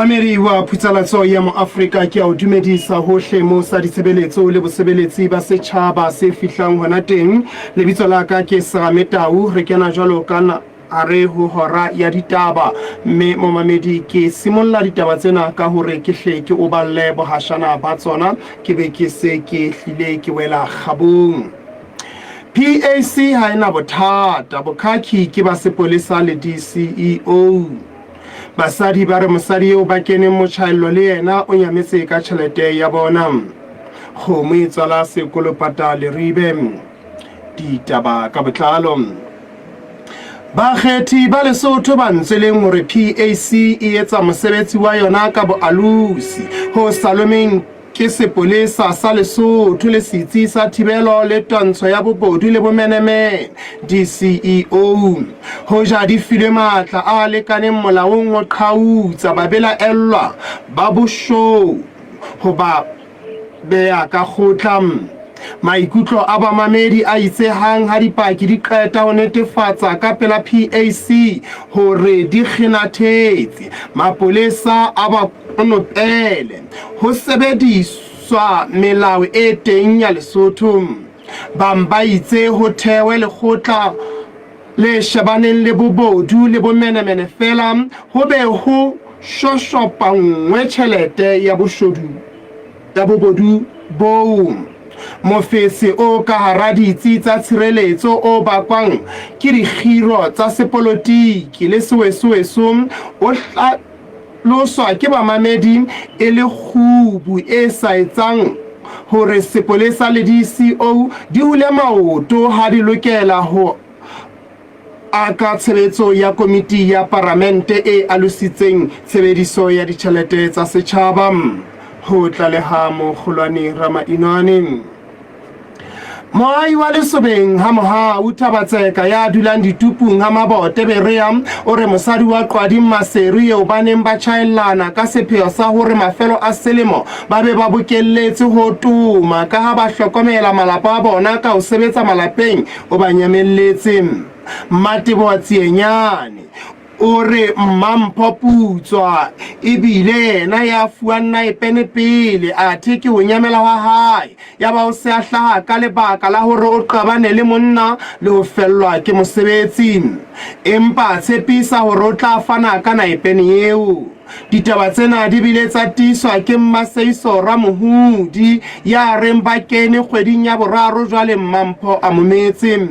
Mamedi wa Putsalatso ya Mo-Afrika ke a o dumedisa hohle mo sa ditshebeletso le bosebeletsi ba setjhaba se fihlang hona teng. Lebitso la ka ke Serame Tau, re kena jwalo ka are ho hora ya ditaba, mme mo mamedi ke simolla ditaba tsena ka hore ke hle ke o balle bohashana ba tsona, ke be ke se ke hlile ke wela kgabong. PAC ha ena bothata, bokhaki ke ba sepolesa le DCEO. Basadi ba re mosadi eo ba kene motjhaello le yena o nyametse ka tjhelete ya bona. Kgomo e tswala sekolopata leribe. Ditaba ka botlalo. Bakgethi ba Lesotho ba ntseleng hore PAC e etsa mosebetsi wa yona ka boalusi ho Salomeng ke sepolesa sa Lesotho le setsi sa thibelo le tantsho ya bobodu le bomenemene DCEO. Hoja di file matla a lekaneng molaong o qhautsa ba belaellwa ba boshodu ho ba beya ka kgotla. Maikutlo a bamamedi a itsehang ha dipaki di qeta ho netefatsa ka pela PAC hore di kgenathetse mapolesa a ba konopele ho sebediswa melao e teng ya Lesotho. Ba itse ho thewe lekgotla le shebaneng le bobodu le bomenemene fela ho be ho shoshopangwe tjhelete ya boshodu ya bobodu bo. Mofese o ka hara ditsi tsa tshireletso o bakwang ke dikgiro tsa sepolotiki le sewesoweso o hlaloswa ke bamamedi e le kgubu e sa etsang hore sepolesa le DCO di hule maoto ha di lokela ho aka tshebetso ya komiti ya parlamente e alusitseng tshebediso ya ditjhelete tsa setjhaba. Ho tlaleha Mokgolwane Ramainane. Moahi wa Lesobeng ha moha o Thabatseka ya dulang ditupung ha mabote berea o re mosadi wa Qwadi Maseru eo ba neng ba tjhaellana ka sepheo sa hore mafelo a selemo ba be ba bokelletse ho tuma ka ha ba hlokomela malapa a bona ka ho sebetsa malapeng o ba nyamelletse. Matebo wa Tsienyane o re Mampho Putswa ebile na ya fuwang na epene pele a theke ho nyamela wa hae ya ba o se a hlaha ka lebaka la hore o qabane le monna le ho fellwa ke mosebetsi, empa tshepisa hore o tla fana ka na epene eo. Ditaba tsena di bile tsa tiswa ke Mmaseiso Ramohodi ya reng ba kene kgweding ya boraro jwale Mampho a mometse.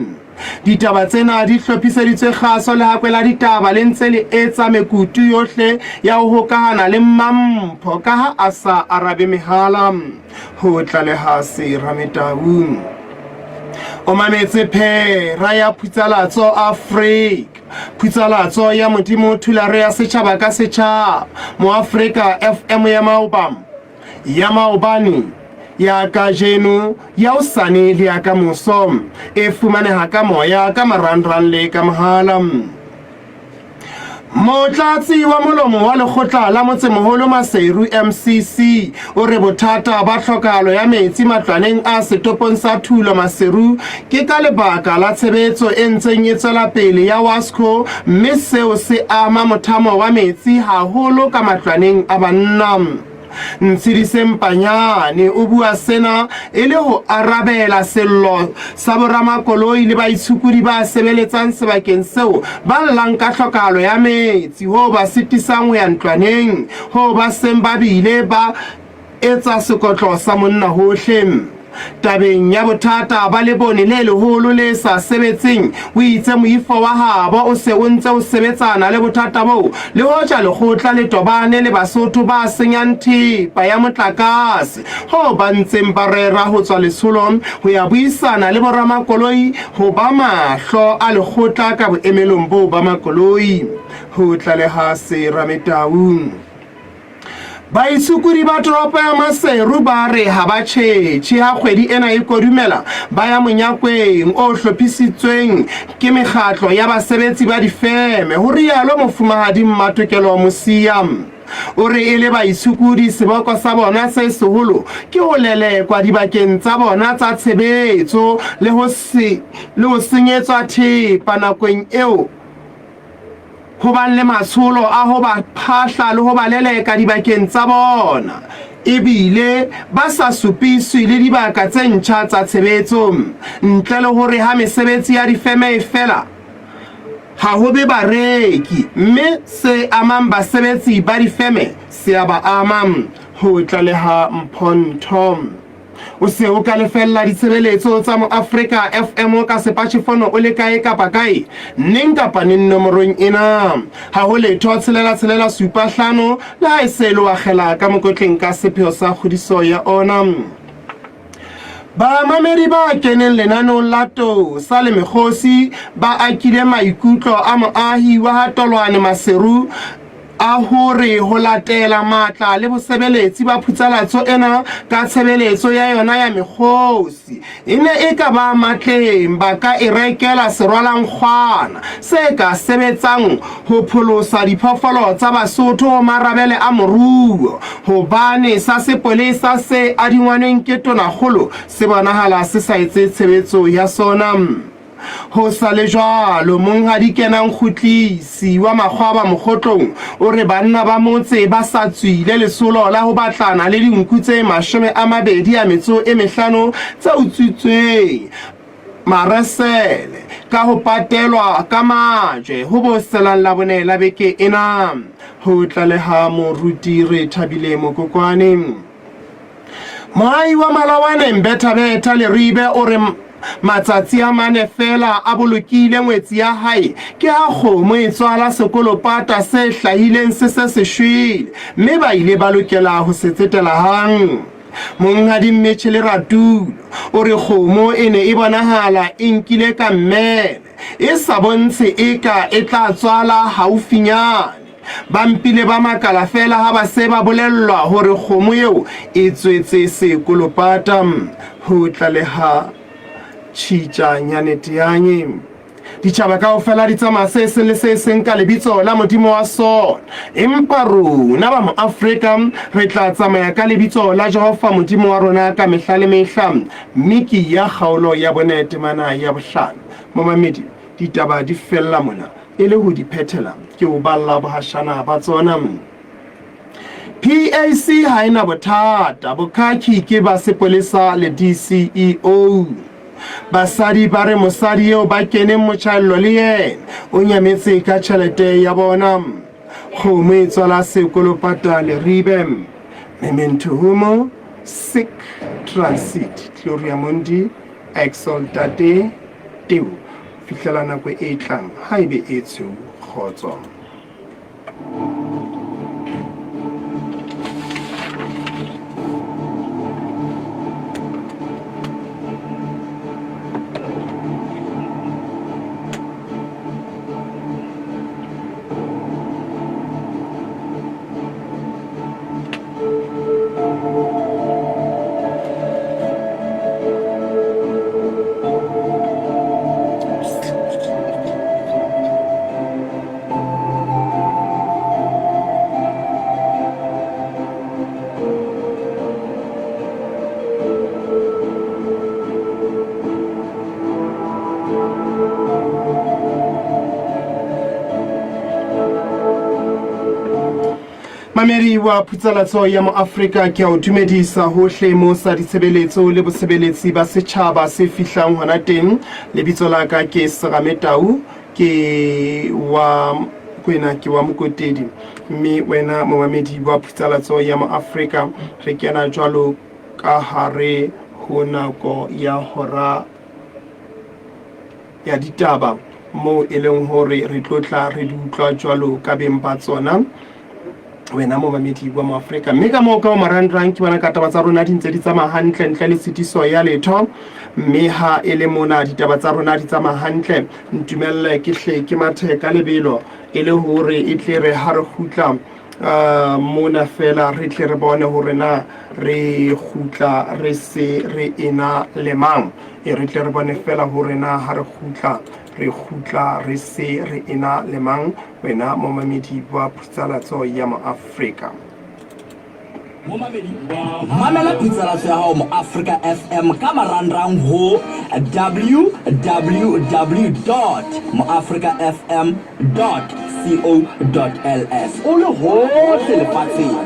Ditaba tsena di hlophiseditswe kgaso le hape la ditaba le ntse le etsa mekutu yohle ya ho hokahana le Mampho ka ha a sa arabe mehala. Ho tlaleha Serame Tau. O mametse phera ya Putsalatso Afrika. Putsalatso ya Modimo thulare ya setjhaba ka setjhaba. Mo-Afrika FM ya maobane ya kajeno ya hosane le ya ka moso e fumaneha ka moya ka marangrang le ka mohala. Motlatsi wa molomo wa lekgotla la Motsemoholo Maseru MCC o re bothata ba tlhokahalo ya metsi matlaneng a setopong sa Thulo Maseru ke ka lebaka la tshebetso e ntseng e tswela pele ya Wasco, mme seo se ama mothamo wa metsi haholo ka matlaneng a banna. Ntshidise Mpanyane o bua sena e le ho arabela sello sa boramakoloi le baitshukudi ba sebeletsang sebakeng seo ba llang ka tlhokahalo ya metsi ho ba sitisang ho ya ntlwaneng ho ba seng ba bile ba etsa sekotlo sa monna hohle. Tabeng ya bothata ba le bone le leholo le sa sebetseng o itse moifo wa habo o se o ntse o sebetsana le bothata bo le hoja lekgotla le tobane le Basotho ba senyang thepa ya motlakase ho ba ntseng ba rera ho tswa lesolong ho ya buisana le boramakoloi ho ba mahlo a lekgotla ka boemelong bo ba makoloi. Ho tlaleha Serame Tau. Baitsukudi ba toropo ya Maseru ba re ha ba tjhetjhe ha kgwedi ena e kodumela ba ya monyakweng o hlophisitsweng ke mekgatlo ya basebetsi ba difeme ho rialo Mofumahadi Mmatokelo Mosia. O re e le baitsukudi seboko sa bona se seholo ke ho lelekwa dibakeng tsa bona tsa tshebetso le ho senyetswa thepa nakong eo ho ba le matsholo a ho ba phahla le ho ba leleka dibakeng tsa bona ebile ba sa supiswe le dibaka tse ntjha tsa tshebetso ntle le hore ha mesebetsi ya difeme e fela ha ho be bareki mme se amang basebetsi ba difeme se a ba amang ho tlaleha Mphonto. O se o ka lefella ditshebeletso tsa mo Africa FM ka sepatjhefono o le kae kapa kae neng kapa neng nomorong ena ha ho letho 665 le ha e se lo akgela ka mokotleng ka sepheo sa kgodiso ya ona. Ba mamedi ba keneng lenanong la Tosa le Mekgosi ba akile maikutlo a moahi wa Hatolwane Maseru a hore ho latela matla le bosebeletsi ba phutsalatso ena ka tshebeletso ya yona ya Mekgosi ene e ka ba matleng ba ka e rekela serwalang kgwana se ka sebetsang ho pholosa diphoofolo tsa Basotho ho marabele a moruo hobane sa sepolesa se adingwaneng ke tonakgolo se bonahala se sa etse tshebetso ya sona. Ho sa le jwalo monghadi kenang kgutlisi wa Makgwaba Mokgotlong o re banna ba motse ba sa tswile lesolo la ho batlana le dinku tse 25 tse utswitsweng Maresele ka ho patelwa ka majwe ho boselang la bone la beke ena ho tlaleha moruti re Thabile Mokokwane. Moahi wa Malawane Mbethabeta Leribe o re matsatsi a mane fela a bolokile ngwetsi ya hae ke ha kgomo e tswala sekolopata se hlahileng se seshwele mme ba ile ba lokela ho se tsetela hang. Monghadi Mmetjhe Lerato o re kgomo e ne e bonahala e nkile ka mmele e sa bontshe eka e tla tswala haufinyane. Ba mpile ba makala fela ha ba se ba bolellwa hore kgomo eo e tswetse sekolopata ho tlaleha Tshitja Nyaneteanye. Ditjhaba kaofela di tsamaya se seng le se seng ka lebitso la Modimo wa sona empa rona ba Mo-Afrika re tla tsamaya ka lebitso la Jehova Modimo wa rona ka mehla le mehla miki ya kgaolo ya bonete mana ya bohlano. Momamedi ditaba di fella mona e le ho di phethela ke o balla bohashana ba tsona. PAC ha ena bothata bokhaki ke ba sepolesa le DCEO. Basadi ba re mosadi eo ba keneng motjhallo le yena o nyametse ka tjhelete ya bona kgomo e tswala sekolopata Leribe. Memento homo sic transit Gloria Mundi exaltate Deo fihlela nako e tlang haebe e tsho kgotso. Mameri wa phutsalatso ya Mo-Afrika ke o dumedisa hohle mo sa ditshebeletso le bosebeletsi ba setjhaba se fihlang hona teng. Lebitso la ka ke Serametau ke wa Mokotedi mme wena momamedi wa phutsalatso ya Mo-Afrika re kena jwalo ka hare ho nako ya hora ya ditaba mo eleng hore re tlotla re di utlwa jwalo ka beng ba tsona wena momamedi wa Mo-Afrika mme ka moo ka marangrang ke bona ka taba tsa rona di ntse di tsamaya hantle ntle le tshitiso ya letho mme ha e le mona ditaba tsa rona di tsamaya hantle ntumelle ke hle ke mathe ka lebelo e le hore e tle re ha re khutla mona fela re tle re bone hore na re khutla re se re ena le mang re tle re bone fela hore na ha re khutla re se re ena le mang wena momamedi wa phutsalatso ya Mo-Afrika. Mamela phutsalatso ya hao Mo-Afrika FM ka marangrang ho www.moafrikafm.co @radio.co.ls o le hohle lefatsheng.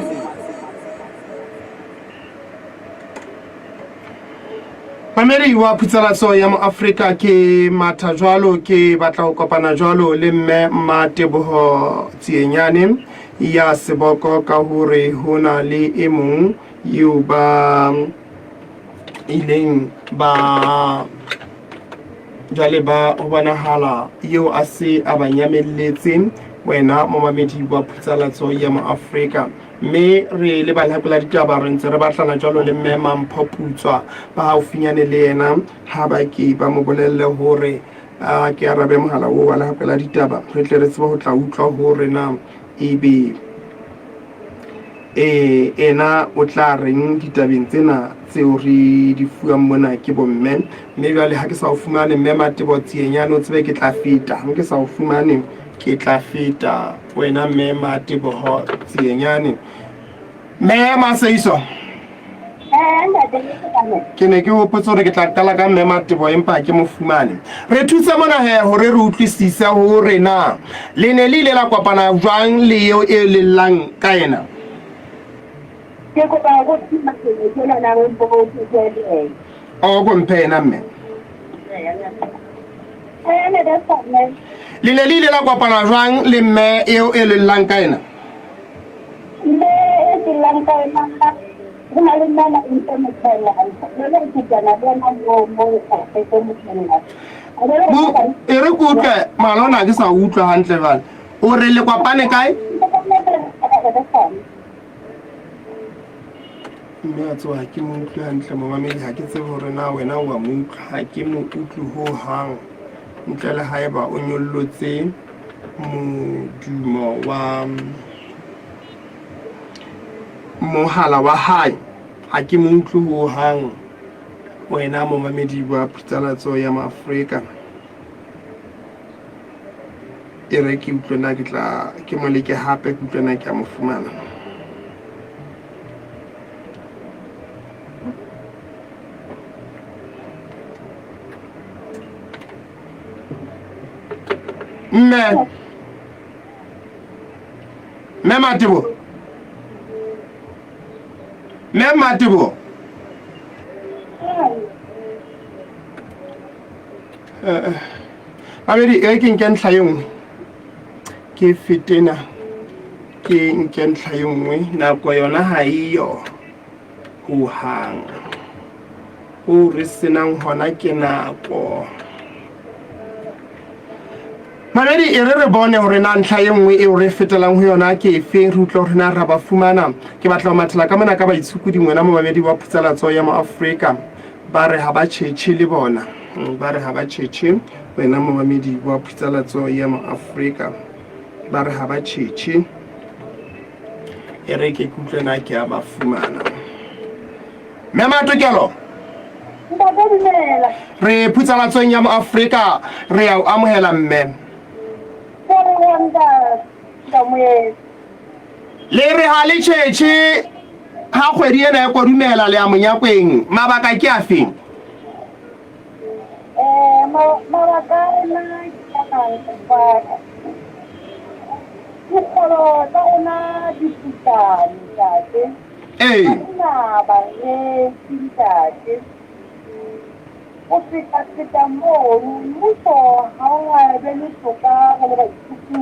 Mamedi wa Putsalatso ya Afrika ke matha jwalo ke batla ho kopana jwalo le mme Mateboho Tsienyane ya Seboko ka hore hona le e mong eo ba ileng ba jwale ba ho bonahala eo a se a ba nyamelletse wena momamedi wa Putsalatso ya Afrika. Me re le balhakola ditaba re ntse re batlana jwalo le mme Mampho Putswa ba haufinyane le yena ha ba ke ba mo bolelle hore ke arabe mohala o wa balhakola ditaba re tle re tseba ho tla utlwa hore na ebe ena o tla reng ditabeng tsena tseo re di fuwang mona ke bomme. Mme jwale ha ke sa o fumane mme Mateboho Tsienyane o tsebe ke tla feta ha ke sa o fumane ke tla feta wena mme Mateboho Tsienyane. Mme Maseiso ke ne ke hopotsa hore ke tla qala ka mme Mateboho empa ke mo fumane. Re thuse mona he hore re utlwisise hore na le ne le ile la kopana jwang le eo e lellang ka ena. Ke go ba go tsima ke le na go bo go tsele O go mphena mme ne da tsane le ne le ile la kopana jwang le mme eo e lellang ka ena. le e lang ka na na le na na intermediate le ke jana le na mo ka se mo tsena E re ko utlwe malona ke sa utlwa hantle bana o re le kopane kae mme a tsoha ke mo utlwe hantle momamedi ha ke tsebe hore na wena wa mo utlwa ha ke mo utlwe ho hang ntle le haeba o nyollotse modumo wa mohala wa hae ha ke mo utlwe ho hang wena momamedi wa Putsalatso ya Afrika. E re ke utlwe na ke tla ke mo leke hape ke utlwe na ke a mo fumana. Mme Mateboho Mamedi e ke nke ntlha e nngwe ke fetena ke nke ntlha e nngwe nako yona ha iyo ho hang o re senang hona ke nako. Mamedi e re bone hore na ntlha e nngwe e re fetelang ho yona ke efe re utlwa hore na ra ba fumana. Ke batla ho mathela ka mona ka ba itshukudi ngwana momamedi wa Putsalatso ya Afrika ba re ha ba tjhetjhe le bona ba re ha ba tjhetjhe wena momamedi wa Putsalatso ya Afrika ba re ha ba tjhetjhe e re ke kutlwe na ke a ba fumana. Mme Matokelo re Putsalatso ya Afrika re a amohela mme le re ha le tjhetjhe ha kgwedi ena e kodumela le a monyakweng mabaka ke a feng. mabaka na dikgolo tsa rona di putane ntate na ba re ntate o feta moo mmuso ha o be le hloka le baithuti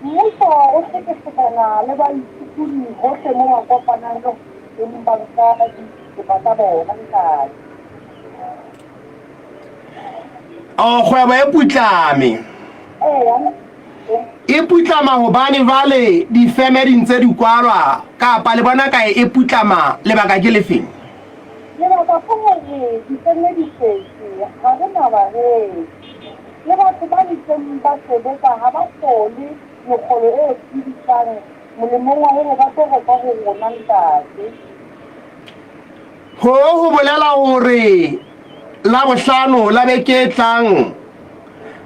mmuso o sekana le baithuti hohle mo ba kopanang le banka tsa bona ntate. Kgwebo e putlame e putlama hobane vale difeme di ntse di kwalwa kapa le bona kae e putlama lebaka ke lefeng. Lebaka ke hore difeme di setse ga re na bareki le batho ba ntseng ba sebetsa ha ba kgone mekgolo e phedisang molemong wa hore ba tlo reka ho rona ntate. Ho bolela hore la bohlano la beke e tlang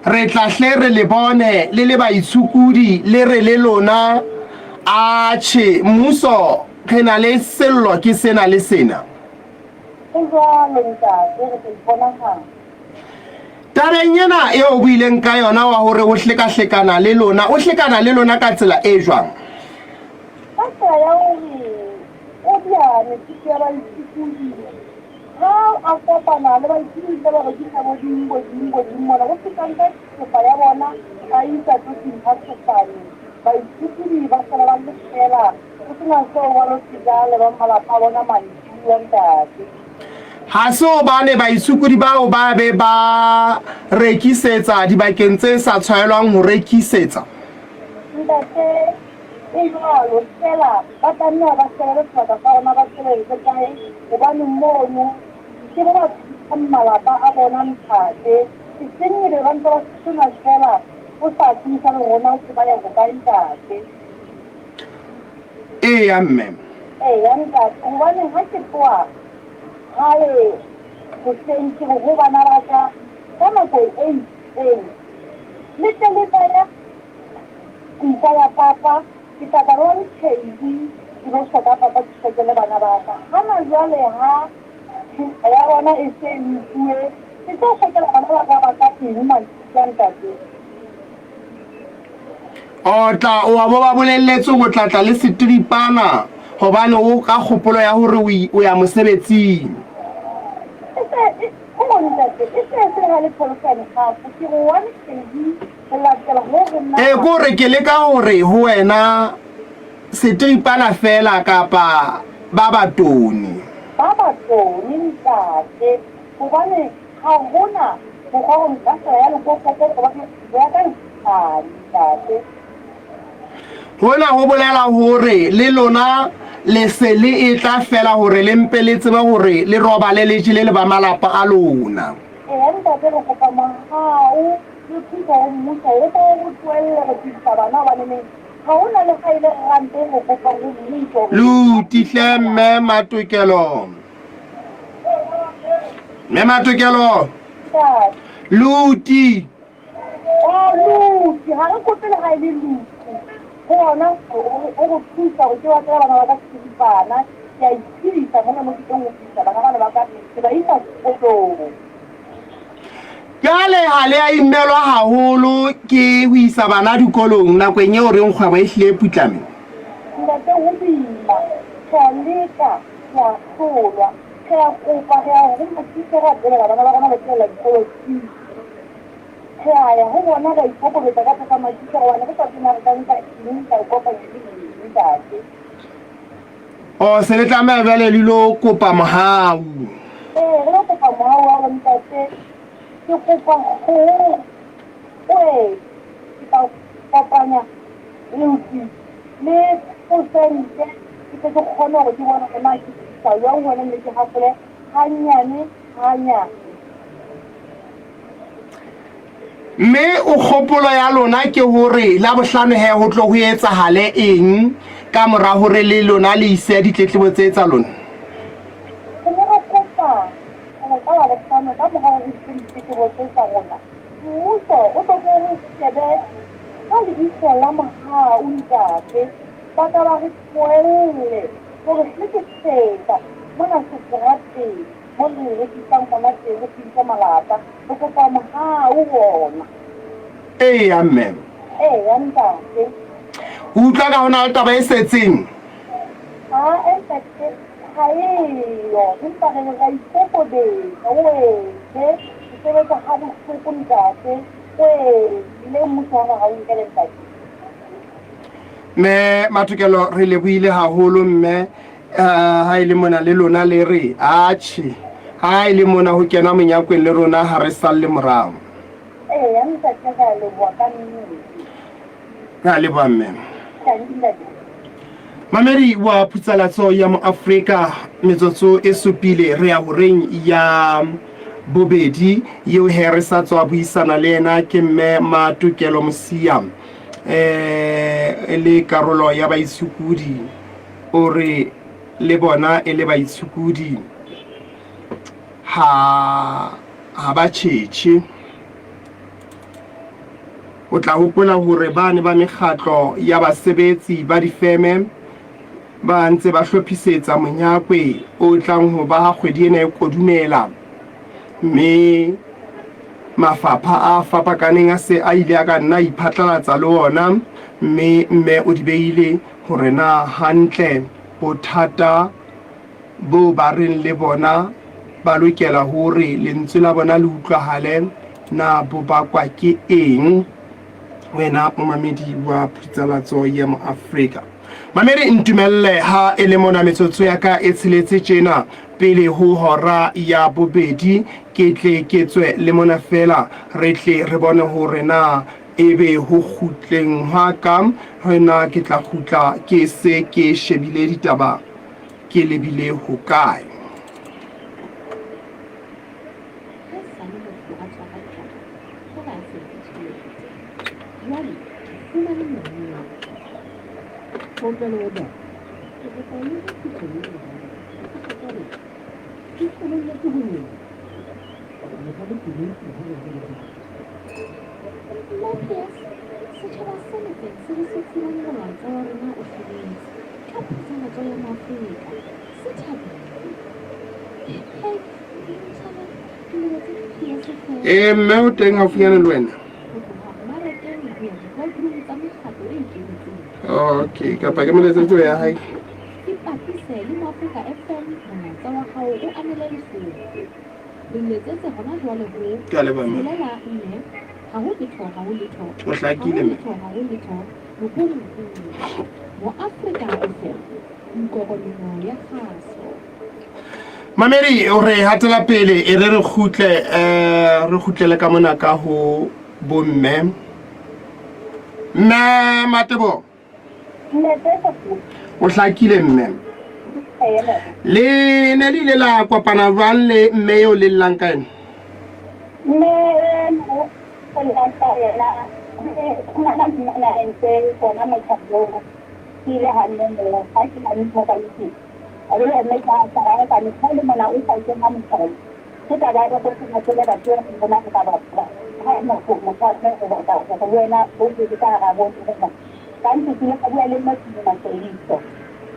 re tla hle re le bone le le baitshukudi le re le lona tjhe mmuso re na le sello ke sena le sena. tabeng ena eo o buileng ka yona wa hore o hleka-hlekana le lona o hlekana le lona ka tsela e jwang ka tsela ya hore o diane thuto ya baithuti ha a kopana le baithuti ba rekisa bodimo mona go fetang ka sepa ya bona a isa tsotleng ha sefane baithuti ba sala ba le fela go sena seo ba rotisa le ba malapa a bona mantsi ya ntate ha se bane baitsukudi bao ba be ba rekisetsa dibakeng tse sa tshwaelwang ho rekisetsa ntate e jwalo fela ba tlameha ba sebele sebaka sa rona ba sebeletse kae hobane mono ke ba ba malapa a bona ntate ke senyele ba ntse ba sena fela o sa tsisa le rona se ba ya go ka ntate ya mme ya ntate hobane ha ke tloa hale go sentse go bana ba ka nako e itseng le telefona nka ya papa ke tla ba ntshedi ke ba shaka papa ke shekele bana ba ka hana jwale ha ya bona e se ntue ke tla shekela bana ba ka ke mo ntate o tla o a bo ba bolelletse go tlatla le setripana gobane o ka kgopolo ya hore o ya mosebetsing kore ke leka hore ho wena setripana fela kapa ba batoni ntate gobane ga gona mokgwa go nka sa ya lekokoko ya ka ntate hona ho bolela hore le lona le se le e tla fela hore le mpe le tseba hore le roba le jile le ba malapa a lona ntate re kopa mahao le thusa go mmusa o go tsoelle go tlisa bana ba neng ga o na le ga ile rante go kopa go mmuso lutihle mme Matokelo luti luti ga re kopele ga ile luti gona o go thusa go tsewa tsela bana ba ka sebana ke a iphisa gona mo ke teng go fisa bana ba ka ke ba isa sekolong Kale hale a imelwa haholo ke ho isa bana dikolong nakong eo reng kgwebo e hlile putlame ntate ho bima ka leka ya tsolwa ka kopa ya go motse ra tsela bana ba bona ba tsela dikolo ya go bona ga ipopoleta ka tsa matšhitša wana ke tsena re ka nka eng ka kopa ke ntate o se le tlameha bjale le lo kopa mohau re lo kopa mohau wa ntate ke kopa go ke tla kopanya le posente ke tse kgone gore ke bona ema ke sa ya ngwana le ke hafole hanyane mme o kgopolo ya lona ke hore la bohlano he ho tlo ho etsahale eng ka mora hore le lona le ise ditletlebo tse tsa lona ke ne go kopa go ka la bohlano ka mora hore ditletlebo tse tsa rona mmuso o tlo go shebe ka lebitso la mahao ntate ba ka ba re tsoelle gore le ke feta mona seterateng mo le rekisang gona teng go fisa malapa go kopa mahao bona ya mme ya ntate o utlwa ka hona le taba e setseng ntate ga eyo empa re ga ipopobetsa ke sebetsa ga bohloko ntate le mmuso wa ga o nkele ntate mme Matokelo re lebohile haholo mme ha ile mona le lona le re atjhe ha ile mona ho kena monyakweng le rona ha re salle morao ya ntate ga le bua ka nnete ga le ba mme Mamedi wa putsalatso ya mo Afrika metsotso e supile re ya horeng ya bobedi yeo he re sa tswa buisana le ena ke mme Matokelo Mosia le karolo ya baitshukudi ore le bona e le baitshukudi ha ba tšhetše o tla hopola hore bane ba mekgatlo ya basebetsi ba difeme ba ntse ba hlophisetsa monyakwe o tlang ho ba kgwedi ena e kodumela mme mafapha a fapakaneng a se a ile a ka nna iphatlalatsa le ona, mme o di beile hore na hantle bothata bo ba reng le bona ba lokela hore lentswe la bona le utlwahale na bo bakwa ke eng. Wena momamedi wa Putsalatso ya mo Afrika, mamedi ntumelle ha ele mona metsotso ya ka e tsheletse tjena pele ho hora ya bobedi ke tle ke tswe le mona fela re tle re bone hore na ebe ho kgutleng hwa ka hona ke tla kgutla ke se ke shebile ditaba ke lebile ho kae. Mme o teng haufinyana le wena? Okay, kapa ke moletsetso ya hae. Ke a leboha mme. O hlakile mme. Mamedi o re hatela pele e re kgutlele ka mona ka ho bomme. Mme Matebo o hlakile mme. Le ne le la kopana jwang le mme eo le llang ka ena?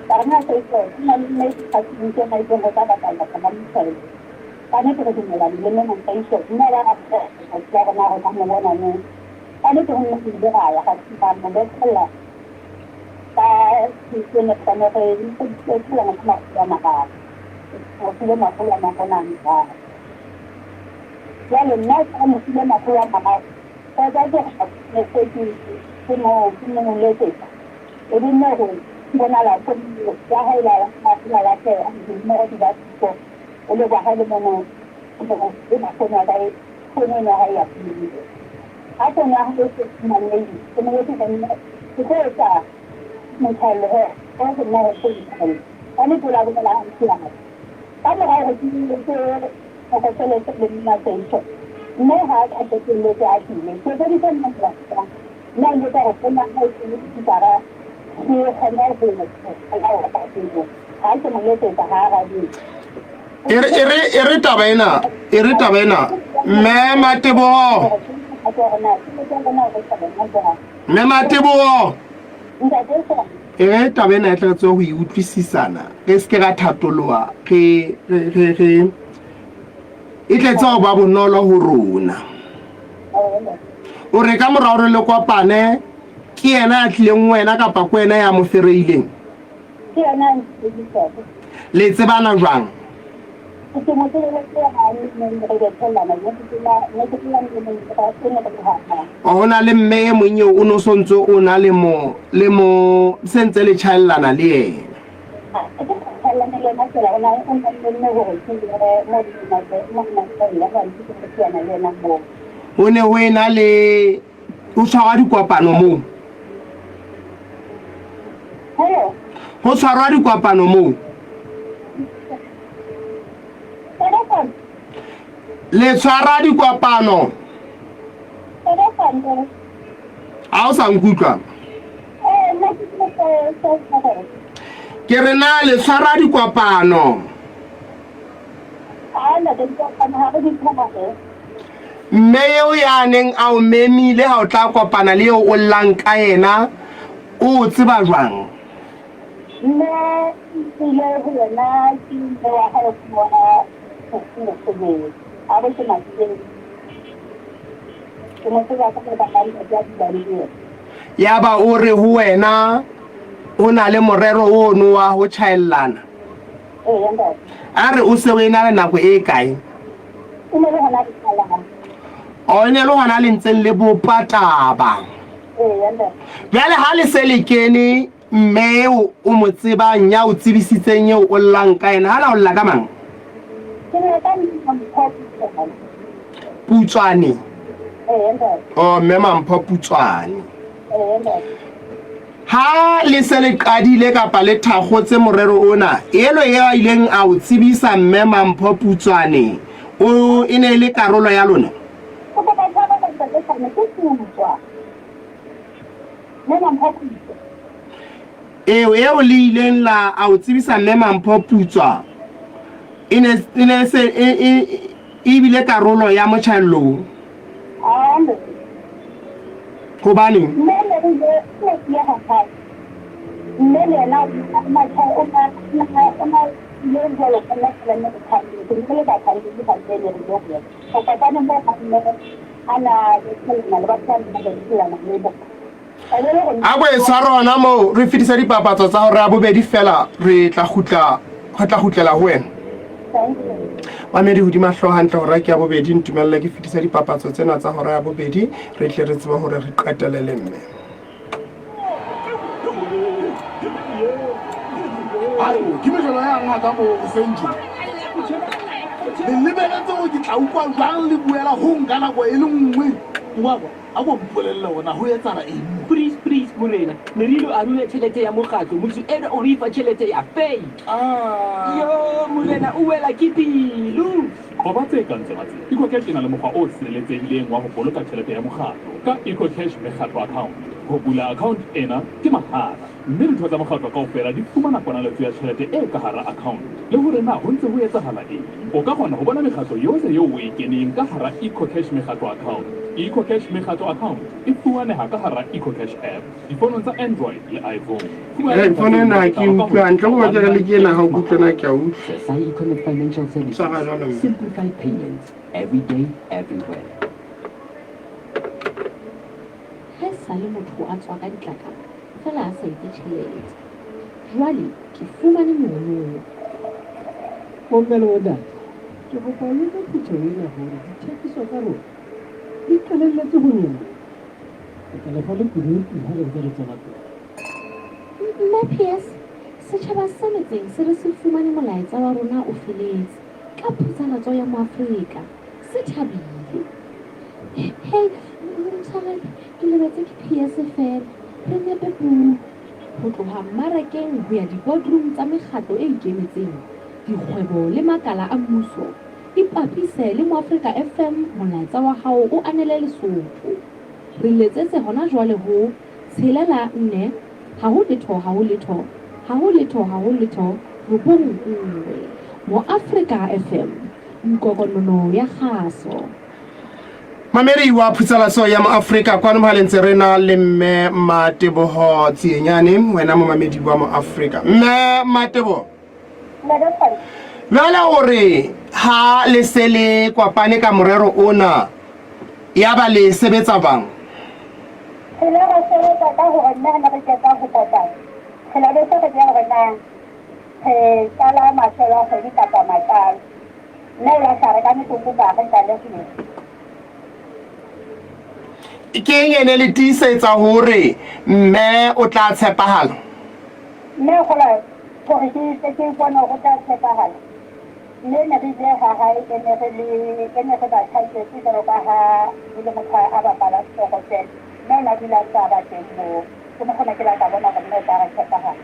Karena saya ini mungkin saya pun kata kata kemarin karena itu kesimpulan dengan saya ini adalah saya kenal orang mana karena itu mungkin beraya kita membetul lah saya sini karena saya itu yang sama kan sudah masuk yang makanan ya lena kamu sudah masuk yang makan saya jadi saya semua lepas jadi nih Bukan ala pun jahai lah ke mau tidak so oleh jahai le mana untuk pun ada pun ada ya apa yang harus mana semua itu kan kita tak mungkin le kalau semua itu ini pula bukan siapa kalau ada itu apa salah sebelum nanti itu ada yang ada ini jadi kan macam nanti kita pun ada itu cara Ere taba ena mme Matebo ere taba ena e tla tswa ho utlwisisana re se ke ra thatoloha re e tla tswa ba bonolo ho rona o re ka morao re le kopane ke yena a tlileng wena kapa ko wena ya mo fereileng ke yena le tsebana jwang ke mo tsela o na le mme e mong eo o no sontso o na le mo sentse le chaelana le yena o ne ho ena le o tshwara dikopano moo ho tshwarwa dikopano moo le tshwara dikopano ha o sa nkutlwa ke re na le tshwara dikopano mme eo ya neng a o memile ha o tla kopana le eo o llang ka yena o tseba jwang nne ile ho yena ke wa ha o bona a bo se matse ke mo tseba ka le bana ya di ya ba o re ho wena o na le morero ono wa ho child-lana yanda a re o se o ena le nako e kae o ne le hona di kala o ne le hona le ntseng le bopataba yanda jwale ha le se le kene mme o mo tsebang ya o tsebisitseng eo o llang ka ena hala o lla ka mang ke ne ka ni Putswane yanda o mme Mampho Putswane yanda ha le se le qadile kapa le thakgotse morero ona elo ya ileng a o tsebisa mme Mampho Putswane o ene le karolo ya lona ko ba ba ba ba ba tsane ke tswa nna mphathi eo le ileng la a o tsebisa mme Mampho Putswa ene se e bile karolo ya mochallong ande hobane mmele le ya ha mmele na ma cha o ma le jalo ka la la ne ka le ba ka le ba le le yo yo o ka ba ne ba ne ana le ba tsa le la le bo a bo e tshwarona mo re fitisa dipapatso tsa hore a bobedi fela re tla gutlela ho wena wa me di hodima hlo hantle hore ke ya bobedi ntumelle ke fitisa dipapatso tsena tsa hore ya bobedi re tle re tseba hore re qetelele mme ayo ke mejolo ya ngaka mo senje le lebeletse go ke tla ukwa jang le buela ho nka nako e le nngwe wa a go mpolella ona ho etsana eng Please, Morena. Merilo a rule tšhelete ya mokgatlo. Motho ena o re ifa tšhelete ya fake. Yo, Morena, o wela ke pelo. Go ba tse ka ntse batse EcoCash ena le mokgwa o sireletsehileng wa go boloka tšhelete ya mokgatlo ka EcoCash mekgatlo account. Go bula account ena ke mahala, mme ditho tsa mokgatlo kaofela di fumana ponaletso ya tšhelete e ka hara account le hore na ho ntse ho etsahala eng. O ka kgona ho bona mekgatlo yohle eo o e keneng ka hara EcoCash mekgatlo account. EcoCash mekgatlo account e fumaneha ka hara EcoCash app difonong tsa Android le iPhone. phone ena ke utlwa ntle go batla le ke ena ha o kutlwana ke a utlwa Sa Econnect Financial Services. Sa ga jalo mme. Simplified payments every day, everywhere. Ha sale motho a tswa ka ditlaka fela a sa etse tjhelete jwale ke fumane mono Pomelo ona ke go fa le phetho ena hore dithekiso tsa rona di qalelletse ho nyona ka le fa le kudu ha re ntse re tsena pele mme PS setjhaba sa metseng se re se fumane molaetsa wa rona o feletse ka phuthalatso ya Moafrika se thabile hey mtshwarele ke lebetse ke PS fela re nepe puo ho tloha mmarakeng ho ya di-boardroom tsa mekgatlo e ikemetseng dikgwebo le makala a mmuso ipapise le Moafrika FM molaetsa wa hao o anele Lesotho re letsetse hona jwale ho 64 ha ho letho rubong nngwe Moafrika FM nkokonono ya kgaso mameri wa phutsalaso ya Moafrika kwa mohaleng tse rena le mme Mateboho Tsienyane wena mo mamedi wa Moafrika mme Mateboho Jwale hore ha le se le kwapane ka morero ona ya ba le sebetsa bang re la ba sebetsa ka hore nna re ke ka ho potla re la be se re ya hore na kala masela go di kapa makala nna la sa re ka metsotso ba re ka le sene ke ene le tisetsa hore mme o tla tshepahala nna go la gore ke bona go tla tshepahala le ne re je ha ha ke ne re ba thaise se ka ba ha le motho a ba bala go tsena nna na dila tsa ba teng mo ke mo gona ke la ka bona gore nna tla tshepahala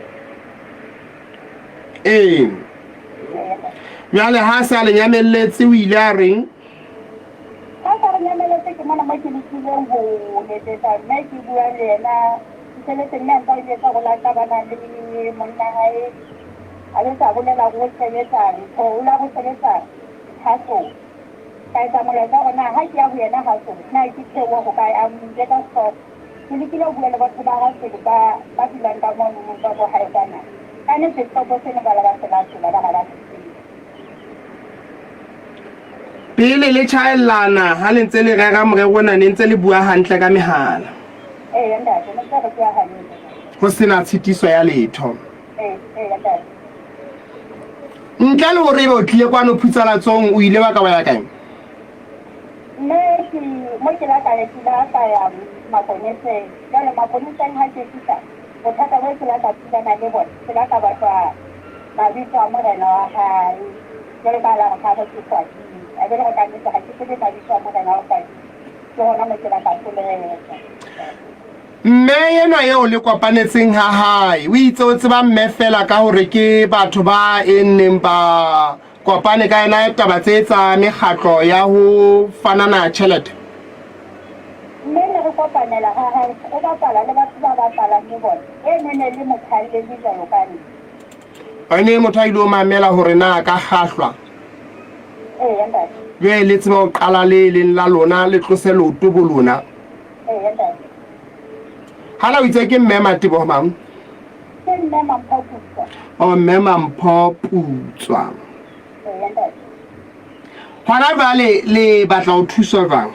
Jwale ha sa le nyamelletse o ile a reng ha sa re nyameletse ke mona mo ke lekileng ho letsetsa nna ke bua le yena tšhelete nna nka ile ka go lata bana le monna hae a le sa bolela go sebetsa ntho o la go sebetsa haso ka etsa molaetsa gona ha ke ya ho yena haso nna ke theoa go ka a mmeka stop ke lekile ho bua le batho ba hasele ba dulang ka mo ba go hae kana ka ne se stopo se ne ba la ba se la ba ba pele le chaelana ha le ntse le rega morerona ne ntse le bua hantle ka mehala ntate ne ka re ke a hantle go sena tshitiso ya letho ntate ntle le gore o tlile kwano phutsalatsong o ile wa ka wa ya kae mme mo ke la ka ya maponese jalo maponeseng ha ke fita bothata bo ke la ka tsana le bona ke la ka batla mabitso a morena wa hae jalo ka la ga ba ke kwadi a be re ka ntse ga ke tsebe mabitso a morena wa kwadi ke hona mo ke la ka tsholela mme yena yeo le kopanetseng ha hae o itse o tseba mme fela ka hore ke batho ba enneng ba kopane ka ena taba tse tsa mekgatlo ya ho fanana tjhelete mme ne re kopanela ha hae o bapala le batho ba bapalang le bona ne le mothaile le jalo ka nne ene motho a ile o mamela hore na ka kgahlwa ntate ye le tseba o qala le leng la lona le tlose leoto bo lona ntate hala o itse ke mme Matebo mang ke mme Mamphaputswa o mme Mamphaputswa ntate hona vale le batla o thuso jwang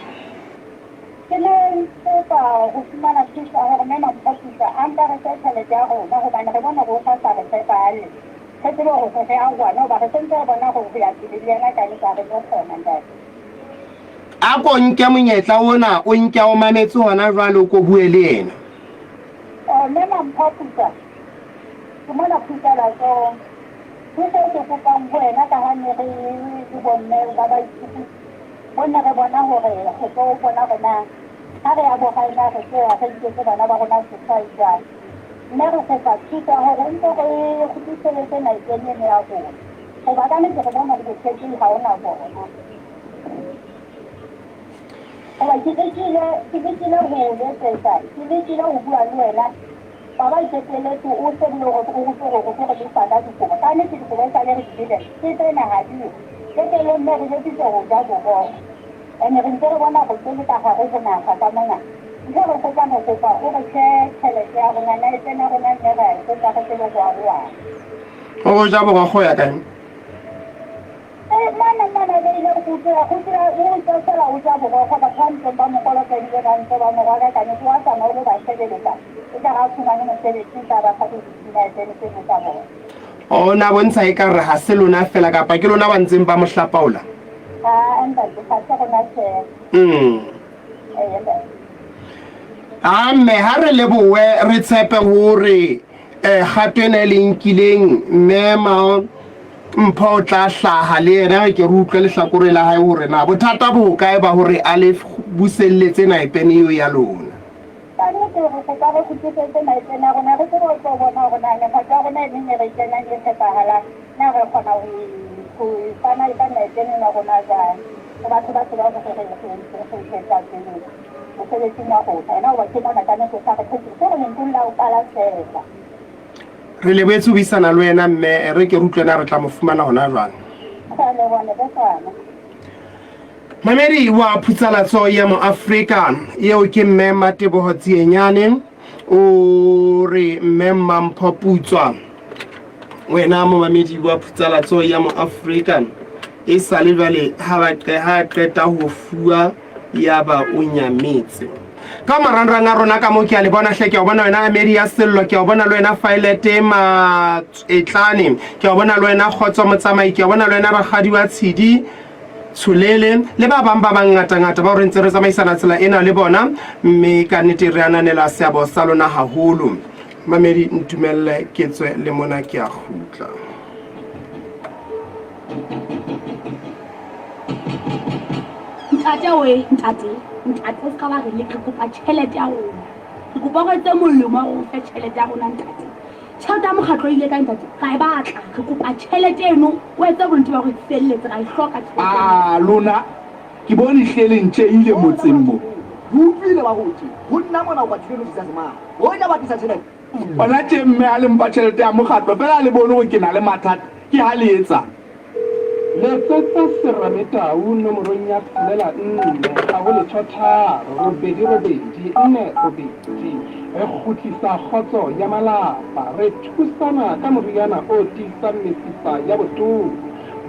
ke le tsepa go fumana thuso gore mme Mamphaputswa a nka re tšhelete ya rona gobane re bona go fa sa re tsepale ge tsebe gore go ge a gwana goba re sentse re bona gore go ya tsebe le yena ka le ka re tlo kgona ntate a ko nke monyetla ona o nke o mametse hona jwale o ko bue le yena mme Mamphaputswa ke mona phutalatsong thuso ke kopang ho wena ka ha ne re bonne ba baithuti bonne re bona hore re tlo bona rona ha re ya bogaena re tse ya re itse bana ba rona setšhaba mme re kopa thuso hore ntse re kgutlisetse maikemisetso ya rona goba ka nnete re bona bothekeng ga ona bona goba ke lekile ho letsetsa ke lekile ho bua le wena baba iketleletse o sebile go go go le fana dikobo ka nnete dikobo tsa le re dile ke tsena ha di ke le mme re le go ja go ene re ntse re bona go tsele ka ga go bona ga ka mona ntse re go tsana go ka o re tšhelete ya rona na e tsena rona nne ra go ka go tsele go a o ja bo go ya kae mana le ile go tsaya o tsela o ja bo go ba tshwantse ba mo kola ka ile ba ntse ba mo rala ka ne kwa tsana o le ba sebeletsa e ka ga tsumane mo sebetsi ka ba ka ditsina e tsene se ka bona o na bontsha e ka re ha se lona fela kapa ke lona ba ntseng ba mo hlapaola anda ke fa go na se mme ha re lebowe re tshepe hore gato ene le nkileng mme Mpho o tla hlaha le yena ke re utlwe lehlakore la hae hore na bothata bo kae ba hore a le buselletse naepene eo ya lona ka nnete re go ka re khutsetse maipene a rona re se re tlo bona gore na mekgwa ya rona e neng re tsena le tshepahala na re kgona go fana ka maipene na rona jang go batho ba tseba go re go tsetsa tseno mosebetsing wa rona ena o ba ke bona ka nnete sa re khutsetse re neng la o kala sela re lebetse o buisana le wena mme re ke rutlwena re tla mo fumana hona jwang mamedi wa phutsalatso ya mo Afrika yeo ke mme Mateboho Tsienyane o re mme Mamphaputswa wena mo mamedi wa phutsalatso ya mo Afrika e sale jwale ha qeta ho fua ya ba o nyametse ka marangrang a rona ka mo ke a le bona hle ke a bona wena Amedi ya sello ke a bona le wena Failete Etlane ke a bona le wena Kgotso Motsamai ke a bona le wena Ragadi wa Tshidi Tshulele le ba bang ba bangata ba re ntse re tsamaisana tsela ena le bona mme ka nnete re ananela seabo sa lona haholo mamedi ntumelle ke tswe le mona ke a khutla ntate o ka ba re le ke kopa tšhelete ya rona ke kopa go tse molemo go fe tšhelete ya rona ntate tšhelete ya mokgatlo ile ka ntate ga e batla ke kopa tšhelete eno o etse bonnete ba go felletse ga e hloka tšhelete lona ke bone hlele ntšeile motseng mo utlwile ba gotse go nna mona o batlile go tsaya semang o ja batisa tšhelete bona tše mme a le mpa tšhelete ya mokgatlo fela le bone go ke na le mathata ke ha le etsang letsetsa Serametau nomorong ya 04 ga go letho tharo 224 re kgutlisa kgotso ya malapa re thusana ka moriana o tiisang mesifa ya botona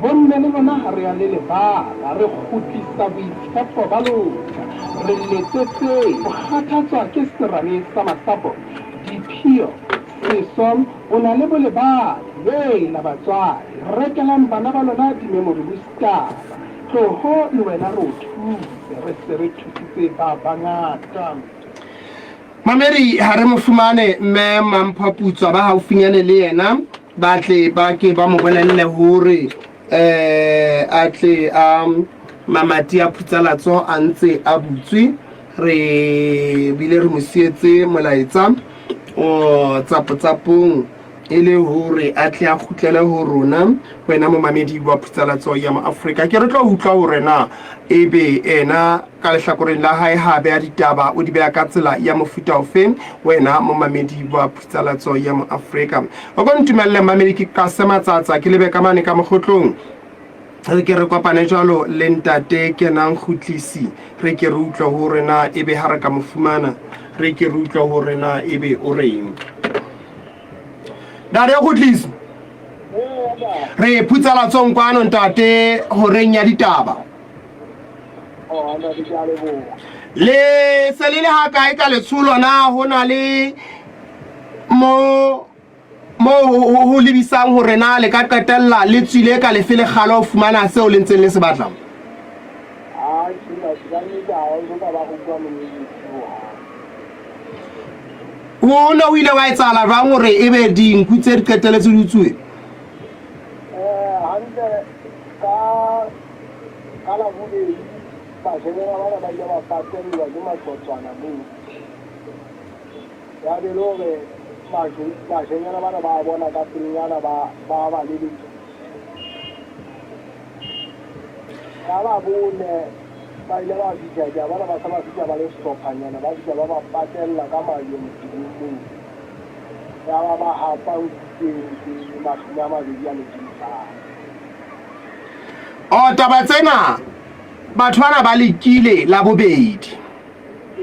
bomme le bona ha re ya le lebaka re kgutlisa boitshepo ba lona re letsetse ho kgathatswa ke serame sa masapo diphio sesom o na le bolebadi la batswadi rekelang bana ba lona di-memory booster tloho le wena re o thuse re se re thusitse ba bangata Mameri ha re mo fumane mme Mamphaputswa ba haufinyane le yena ba tle ba ke ba mo bolelle hore atle mamati a Phutsalatso a ntse a butswe re bile re mo sietse molaetsa o tsapotsapong ele hore atle a khutlele ho rona wena mo mamedi wa Phutsalatso ya mo Afrika ke re tlo utlwa hore na ebe ena ka lehlakoreng la hae ha be a ditaba o di beya ka tsela ya mofuta ofeng wena mo mamedi wa Phutsalatso ya mo Afrika o go ntumelle mamedi ke ka sematsatsa ke lebe ka mane ka mogotlong re ke re kopane jalo le ntate ke nang khutlisi re ke re utlwa hore na ebe ha re ka mofumana re ke re utlwa hore na ebe o reng Dare khutlisi re Phutsalatsong kwano ntate horeng ya ditaba le selile ha kae ka letsholo na hona le mo ho lebisang hore na le ka qetella le tswile ka lefele gala ho fumana seo le ntseng le se batlang o no ile wa etsala jwang hore ebe dinku tse di qeteletse di utswe Bashanyana bana ba bona ka pelenyana ba le ba bone ba ile ba fitja bana ba sa ba fitja ba le stophanyana ba fitja ba ba patella ka mayo motho ya ba hapa ke mashina ma di ya letsa o taba tsena batho bana ba lekile la bobedi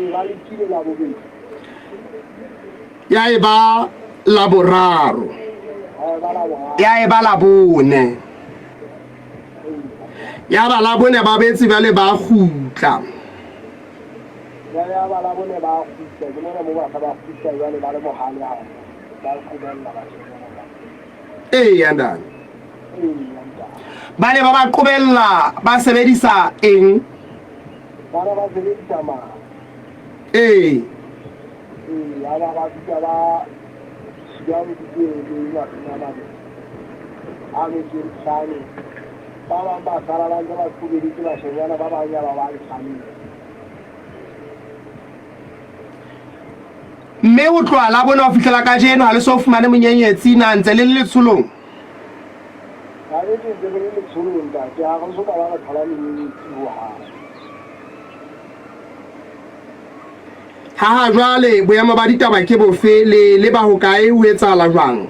ba lekile la bobedi ya eba la boraro ya eba la bone ya ba la bone ba betsi ba le ba khutla ya ba la bone ba khutla ke mona mo ba sa ba khutla ya le ba le mohale ha ba khubella ba yandana ba le ba ba qobella ba sebedisa eng ba ba sebedisa ma ya ba fitja ba siang di ya na ame ke tsane ba sala ba ba kubedi ke ba shenyana ba ba nya ba tsane mme o tloa la bona o fihlela ka jeno ha le so fumane monyenyetsi na ntse le tsholong ha le ntse le tsholong ta ja go so ka ba thola monyenyetsi ho ha jwale boemo ba ditaba ke bofe le ba hokae ho etsala jwang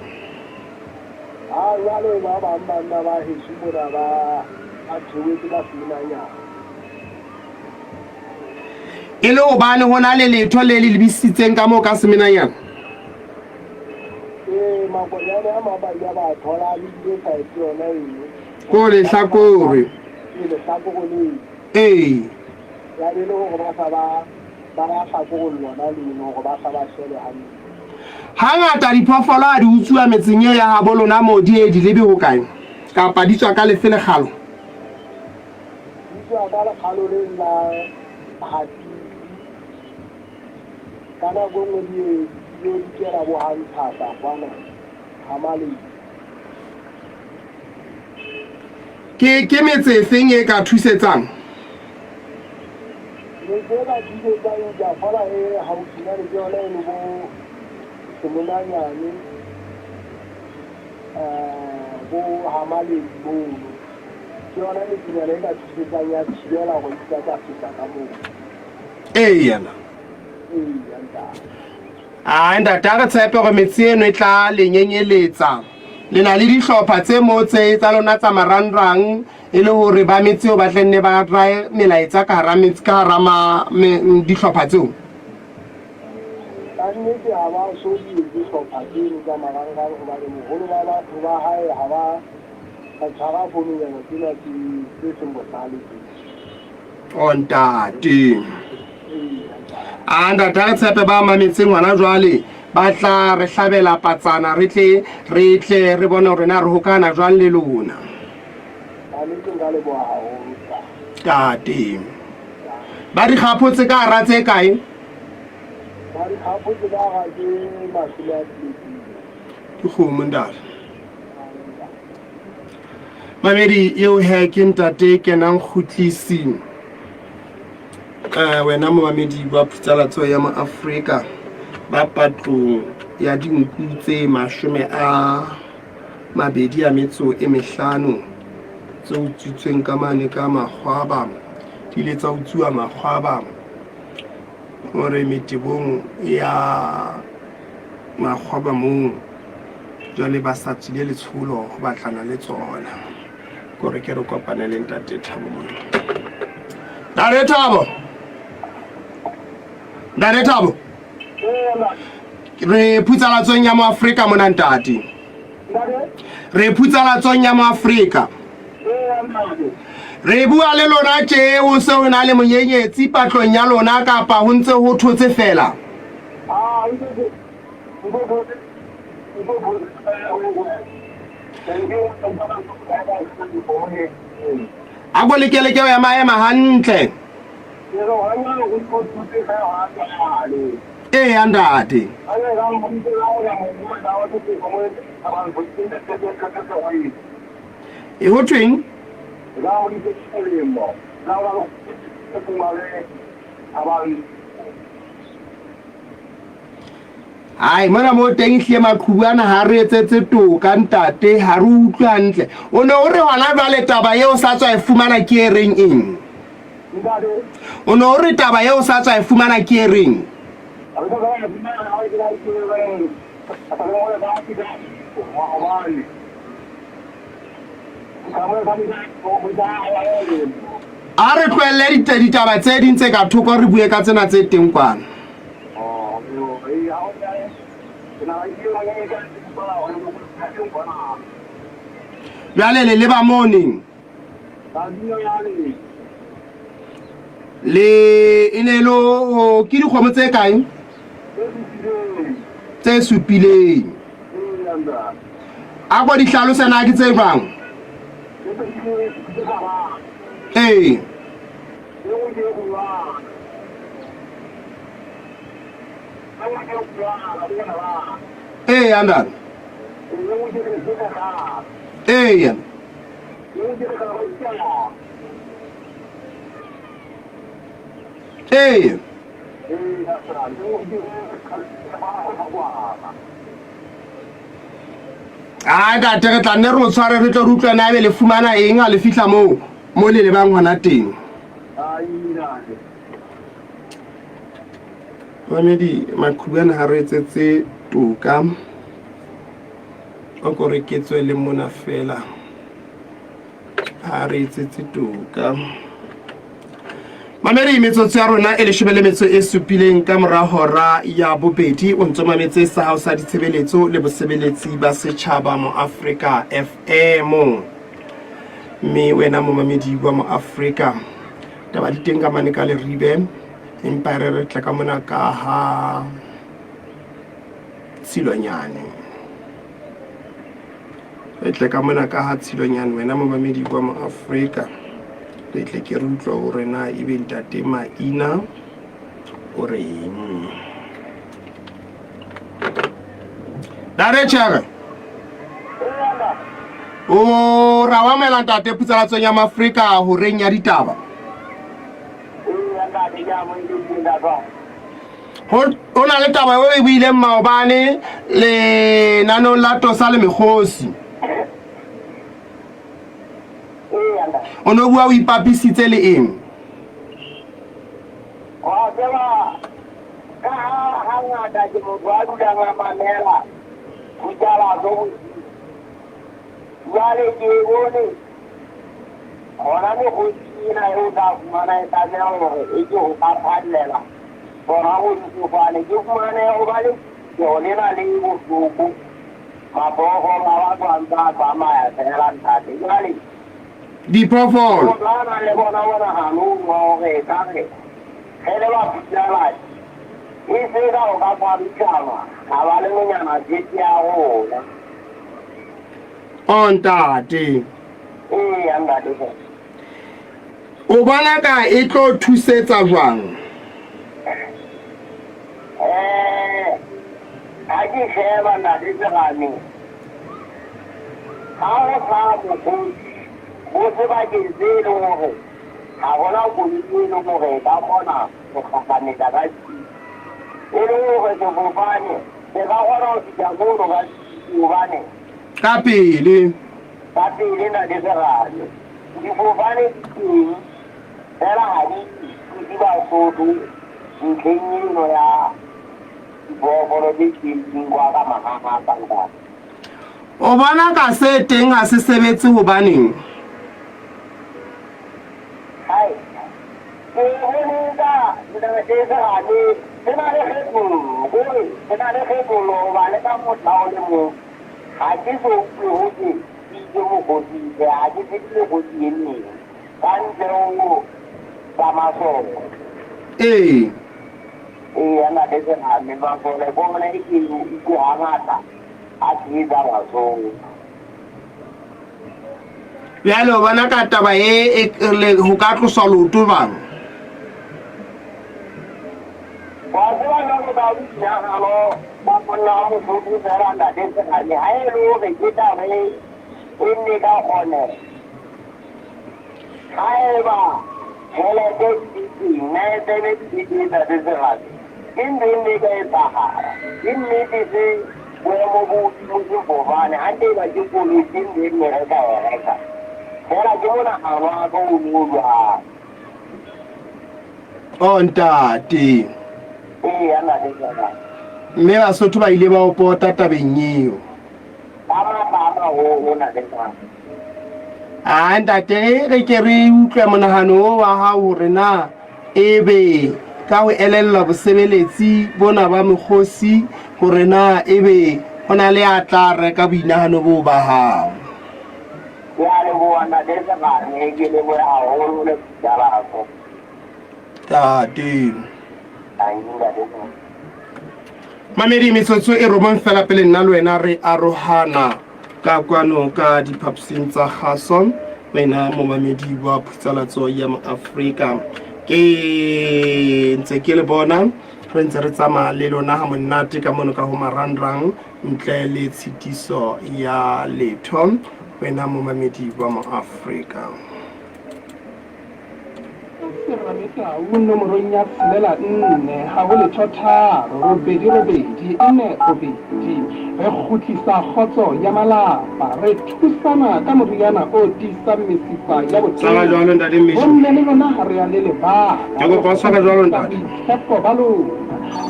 jwale ba bana ba heso bona ba a tshwetse ba finanya ile o bane hona le letho le le lebisitseng ka mo ka semenanyana mabonyane a mabaya ba thola le di sa tsona ko le hlakore ya le ho ba sa ba sa go lona le no go ba sa ba shele hantle hangata diphoofolo a di utsuwa metseng ya ha bolona mo di lebe ho kae kapa di tswa ka lefele galo di tswa ka le galo le la hati kana go mo di kera bo hantsa bana hamale ke metse feng e ka thusetsang le ba di ba ya fara hausi na le yona le bo semonanyane bo hamale bo yona le tsela le ka thusetsang ya tshela go itsa ka feta ka mo yana nda tara tshepe go metsi eno e tla lenyenyeletsa le na le dihlopha tse motse tsa lona tsa marangrang e le hore ba metsi o batlenne ba rae melaetsa ka hara metsi ka hara dihlopha tseo kannete ha ba so di dihlopha tseo tsa marangrang go ba le moholo ba batho ba hae ha ba ka tshwara founu yana tsena ke seng bohlale ntate ntate re tshepe ba mametseng ngwana jwale ba tla re hlabela patsana re tle re bone hore na re hokana jwang le lona tate ba di kgapotse ka hara tse kae ke kgomo ntate mamedi eo he ke ntate kenang kgutlising wena momamedi wa Putsalatso ya Afrika ba patlong ya dinku tse 25 tse utswitsweng ka mane ka makgwaba di le tsa utsuwa makgwaba hore metebong ya makgwaba moo jwale ba sa tsile letsholo go batlana le tsona gore ke re kopane le ntate Thabo Ntate Thabo re Putsalatsong ya Afrika mona ntate re Putsalatsong ya Afrika re bua le lona tje o se o na le monyenyetsi patlong ya lona kapa ho ntse ho thotse fela a go lekeleke ya maema hantle ntate e ho tweng ai mona mo teng hle maqhubana ha re etsetse toka ntate ha re utlwa hantle o ne o re hona jwale taba eo sa tswa e fumana ke ereng eng o ne o re taba eo sa tswa e fumana ke ereng a re tlohelle ditaba tse ding tse ka thoko re bue ka tsena tse teng kwana jwale le ba morning le inelo ke dikgomo tse kae tse supileng a go di hlalosana ke tse jwang andar ntate re tla nne re o tshware re tlo re utlwana ebe le fumana eng a le fihla mo le bang hona teng mamedi maqhubana ha re etsetse toka o ko re ke tswe le mona fela ha re etsetse toka mamedi metsotso ya rona e le shebele metso e supileng ka mora hora ya bobedi o ntso mametse sa hao sa ditshebeletso le bosebeletsi ba setjhaba mo Africa FM me wena mo mamedi wa mo Afrika taba di teng ka mane ka le ribe empa re tla ka mona ka ha Tshilonyane re tla ka mona ka ha Tshilonyane wena mo mamedi wa mo Afrika re tle ke re utlwa hore na ebe ntate Maina o reng dare tshaka o ra wa mela ntate Putsalatsong ya Afrika ho reng ya ditaba ho na le taba eo e buile maobane le nano la tosa le mekgosi o no bua o ipapisitse le eng mabogo ma ba tswang tsa maya fela ntate jale diphoofolo bona le bona hano mo re ka re hele ba pitsala e se ga o ka kwa bitšama ga ba le menyana tšeti ya gona o ntate ee ntate o bona ka e tlo thusetsa jwang ha ke sheba ntate segane ga go sa mokgotsi mo sebakeng se e leng gore ga gona koloi e leng gore e ka kgona go kgakanetsa ka e le gore sefofane se ka kgona go fitlha kolo ka obane ka pele ntate segane difofane teng fela ga di basotho ntlheng eno ya diphoofolo tse tsentseng kwa ka magaga kankana o bona ka se teng ga se sebetse hobaneng hai ke bone ka ntate segane se na le kgethollo goba le ka motlao le mo ga ke so utlwe gote ke mokgotile ga ke fetile kgotsi e meng ka ntle go tsa masole ee ntate segane masole bone ke gangata a ke etsa basole bjale o bona ka taba go ka tloswa leoto bang wa tseba jalo ka boinagalo ba monna wa mosotho fela ntate segane ga e le gore ke tabe e nne ka kgone ga e ba tšhelete diteng na e tsene diteng ntate segane ke ntho e nne ka e tsagara ke nnete se boemo bodimo sefofane ga nte ba ke koloi ke ntho e nne re ka e reka fela ke monagano wa ka o mo jwang o ntate ee ntate segane mme basotho ba ile ba o pota tabeng eo a ntate re ke re utlwe monagano wa hao hore na ebe ka ho elellwa bosebeletsi bona ba mekgosi hore na ebe ho na le a tla reka boinahano bo ba hao ya le boa ntate segane ke le boa haholo le kutlwalago tate ntate mamedi metsotso e romang fela pele nna le wena re arohana ka kwano ka diphaposing tsa kgaso wena momamedi wa phutsalatso ya maafrika ke ntse ke le bona re ntse re tsamaya le lona ha monate ka mono ka ho marangrang ntle le tshitiso ya letho wena momamedi wa maafrika serrametau nomorong ya 4 ga go letho tharo robedi nne robedi re kgutlisa kgotso ya malapa re thusana ka moriana o tisang mesifa ya bomme le lona ga re ya le lebaka ba lona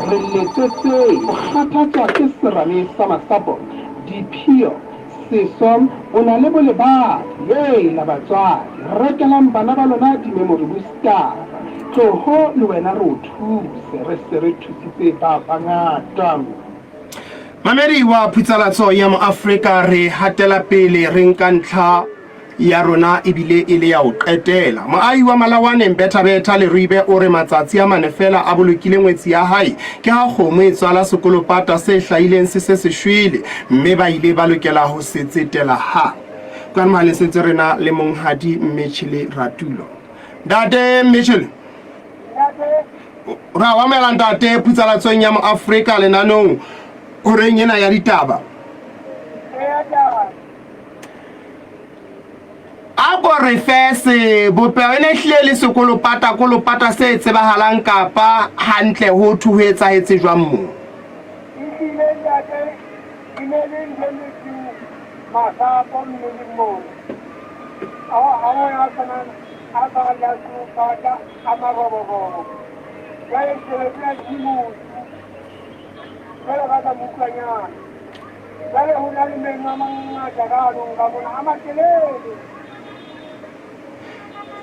re letsetse go kgathatswa ke serame sa masapo diphio sesom o na le bolebadi la batswadi rekelang bana ba lona di-memory booster tloho le wena re o thuse re se re thusitse ba bangata mamedi wa phutsalatso ya moafrika re hatela pele re nka ntlha ya rona ebile e le ya o qetela moahi wa Malawane Mbethabetha le Ribe o re matsatsi a mane fela a bolokile ngwetsi ya hae ke ha kgomo e tswala sekolopata se hlaileng se seshwele mme ba ile ba lokela ho se tsetela ha ka mane sentse rena le monghadi Mmetjhile Ratulo ntate Mmetjhile ra wa mela ntate phutsalatso ya moafrika le nanong o reng ena ya ditaba ako re fese bopene hlile le sekolopata se tsebahalang kapa hantle ho thuhetsa hetse jwang mo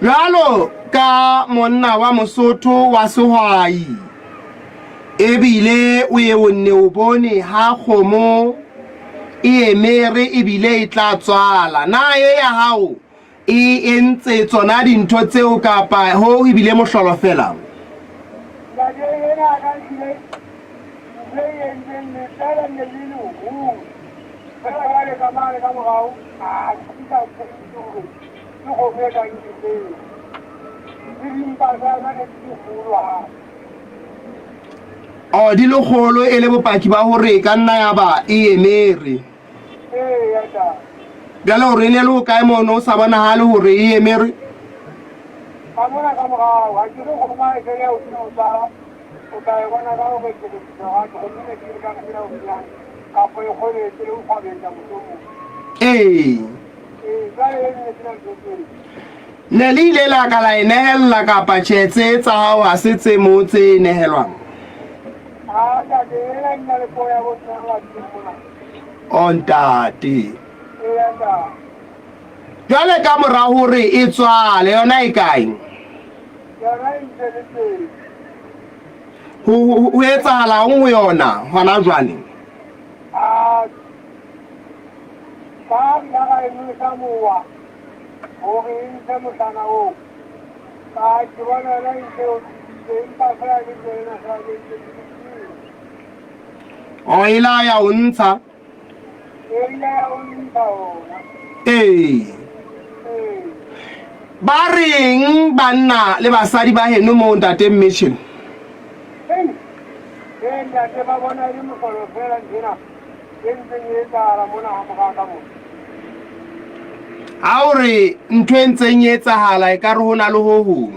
Jalo ka monna wa Mosotho wa sehwai ebile o ye o nne o bone ha kgomo e emere ebile e tla tswala na ye ya hao e entse tsona dintho tseo kapa ho ebile mohlolo fela di le kgolo e le bopaki ba hore ka nna ya ba e emere bjale hore ne le ho kae mono o sa bonahale hore e emere ne le ile la ka la e nehella kapa tjhe tsa hao ha se tse mo tse nehelwang ntate jwale ka mora hore e tswale yona e kae ho etsahala ho yona hona jwale ila ya untsha ba reng banna le basadi ba heno mo ntate mission ha o re ntho e ntseng e etsahala e ka re ho na le ho hong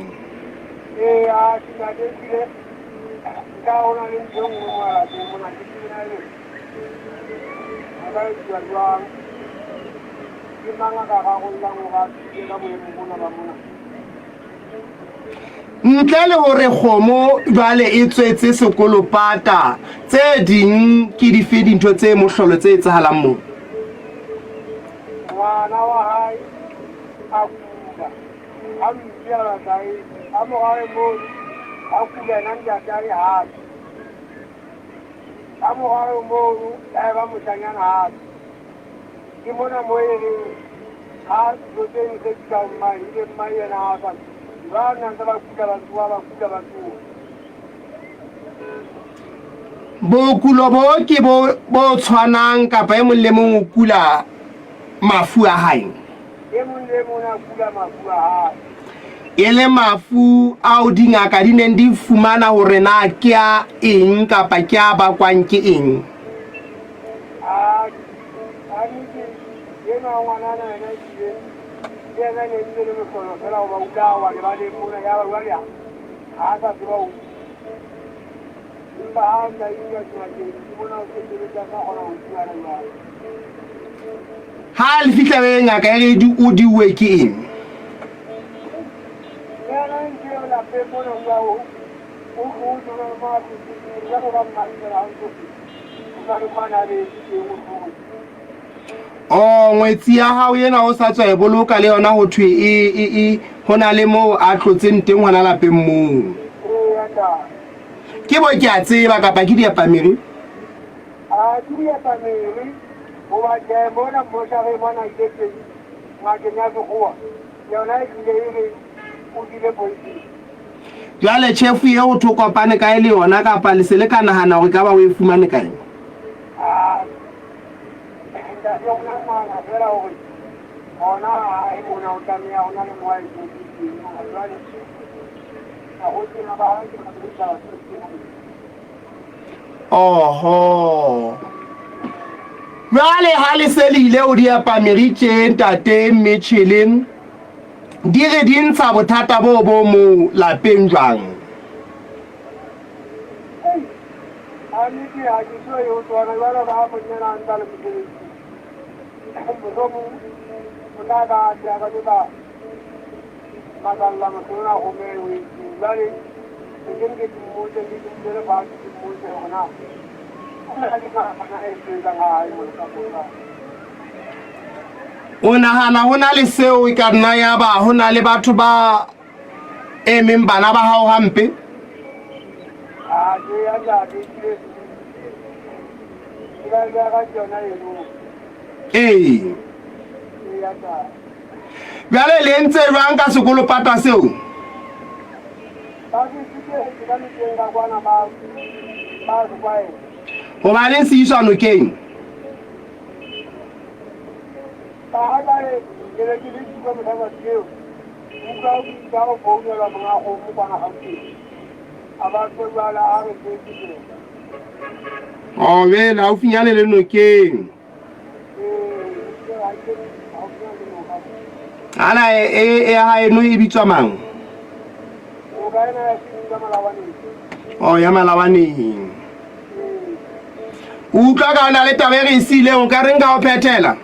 ntle le hore kgomo jwale e tswetse sekolopata tse ding ke dife dintho tse mohlolo tse etsahalang moo ngwana wa hae a kula a mpiela tae a mo gae mo a kula nang ya tae ha a mo gae mo a ba mo tanyana ha ke mona mo ere ha doteng se ka mai ile mai na ha ba na nda ba kula ba bokulo bo ke bo tshwanang kapa e mong le mong o kula mafu a hae e mong le mong a kula mafu a hae e le mafu ao dingaka di neng di fumana hore na ke a eng kapa ke a bakwang ke eng ha le fihla be ngaka e di o di we ke eng ngwetsi ya hao yena o sa tswa e boloka le yona ho thwe e hona le mo a tlotseng teng hona lapeng moo ke bo ke a tseba kapa ke diapamere ke diapamere o ba ke bona mo sa re bona ke ngaka nya go go yona e ile o dile boitsi jwale chef ye o thokopane ka ile yona kapa le se le ka nahana hore ka ba o e fumane kae oho jwale ha le se le ile o diapamere tje ntate Michelin di re di ntsha bothata bo mo lapeng jwang o nahana ho na le seo e ka nna ya ba ho na le batho ba emeng bana ba hao hampe Bjale le ntse jwang ka sekolopata seo? Hobaneng se iswa nokeng? Vele haufinyane le nokeng. Ana e haeno e bitswa mang? Ya Malawaneng. O utlwa ka ona le taba e re sileng o ka reng ka o phethela?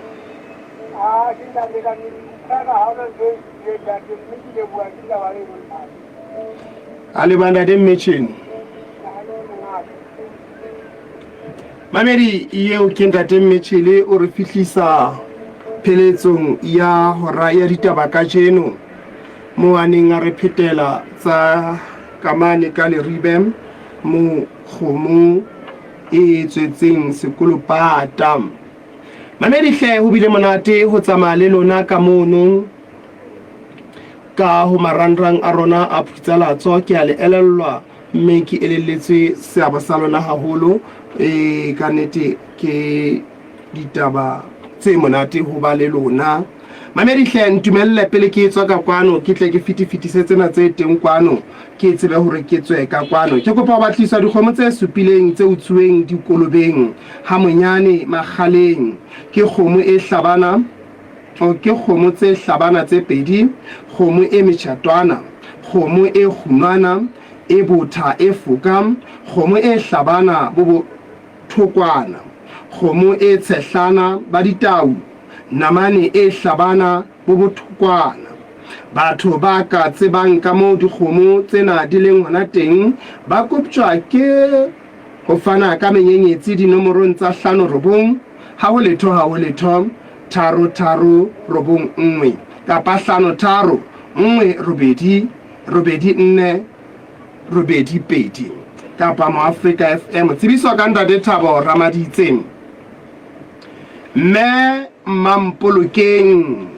A le banda de metšheng. Mamedi eo ke ntate Mmetšhele o re fihlisa pheletsong ya hora ya ditaba ka jeno mo aneng a re phetela tsa kamane ka Leribe mo kgomo e tswetseng sekolopata. Mamedi hle ho bile monate ho tsamaya le lona ka mono ka ho marangrang a rona a phutsalatso. Ke a le elellwa mme ke elelletswe seabo sa lona haholo ka nnete ke ditaba tse monate ho ba le lona. Mamedi hle ntumelle pele ke etswa ka kwano ke tle ke fitifitise tsena tse teng kwano ke tsebe hore ke tswe ka kwano. Ke kopa ho batliswa dikgomo tse supileng tse utsuweng dikolobeng ha monyane makgaleng ke kgomo e hlabana ke kgomo tse hlabana tse pedi, kgomo e metjhatwana, kgomo e kgunwana e botha e fokang, kgomo e hlabana bo thokwana, kgomo e tshehlana ba ditau, namane e hlabana bo bothokwana. Batho ba ka tsebang ka moo dikgomo tsena di leng hona teng ba koptjwa ke ho fana ka menyenyetsi dinomorong tsa 59 ha ho letho 339 kapa 53 1 8 4 kapa mo Africa FM. Tsebiso ka ntate Thabo Ramaditse. Mme Mampolokeng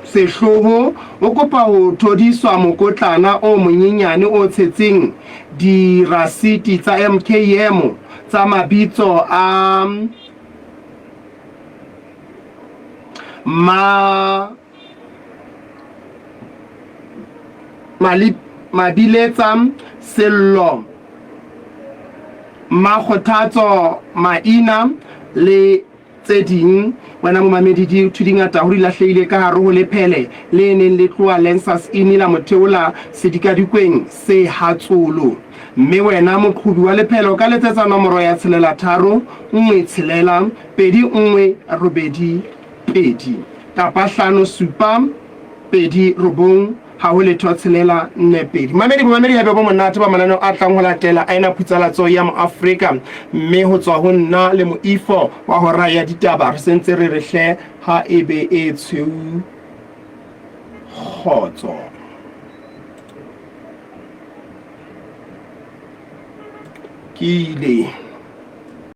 Sehloho o kopa ho thodiswa mokotlana o monyenyane o tshetseng dirasiti tsa MKM tsa mabitso a Mabiletsa Sello Makgothatso Maina le tse ding. Wena mo mamedi di thudingata ho dilahlehile ka hare ho lephele le neng le tloa Lensas inila motheola sedikadikweng se hatsolo. Mme wena moqhubi wa lephelo ka letsetsa nomoro ya 63 1 2 1 8 kapa 57 2 ha ho letho 642. Mamedi ha be bo monate ba manano a tlang ho latela a ena phutsalatso ya mo Afrika mme ho tswa ho nna le moifo wa hora ya ditaba re sentse re rehle ha ebe e tshweu khotso. Kile